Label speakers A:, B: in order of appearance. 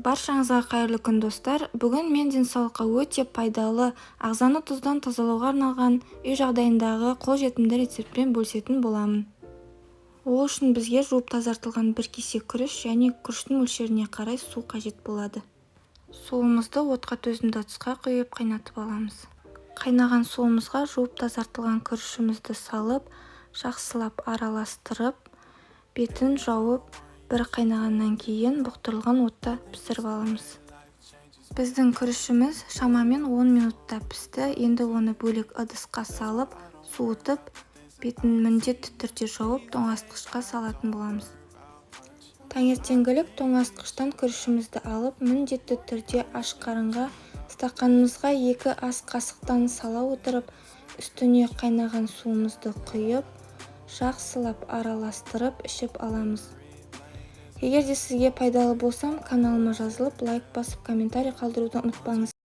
A: Баршаңызға қайырлы күн достар. Бүгін мен денсаулыққа өте пайдалы, ағзаны тұздан тазалауға арналған үй жағдайындағы қолжетімді рецептпен бөлісетін боламын. Ол үшін бізге жуып тазартылған бір кесе күріш және күріштің мөлшеріне қарай су қажет болады. Суымызды отқа төзімді ыдысқа құйып қайнатып аламыз. Қайнаған суымызға жуып тазартылған күрішімізді салып, жақсылап араластырып, бетін жауып, бір қайнағаннан кейін бұқтырылған отта пісіріп аламыз. Біздің күрішіміз шамамен 10 минутта пісті. Енді оны бөлек ыдысқа салып, суытып, бетін міндетті түрде жауып, тоңазытқышқа салатын боламыз. Таңертеңгілік тоңазытқыштан күрішімізді алып, міндетті түрде аш қарынға стақанымызға 2 ас қасықтан сала отырып, үстіне қайнаған суымызды құйып, жақсылап араластырып ішіп аламыз. Егер де сізге пайдалы болсам, каналыма жазылып, лайк басып, комментарий қалдыруды ұмытпаңыз.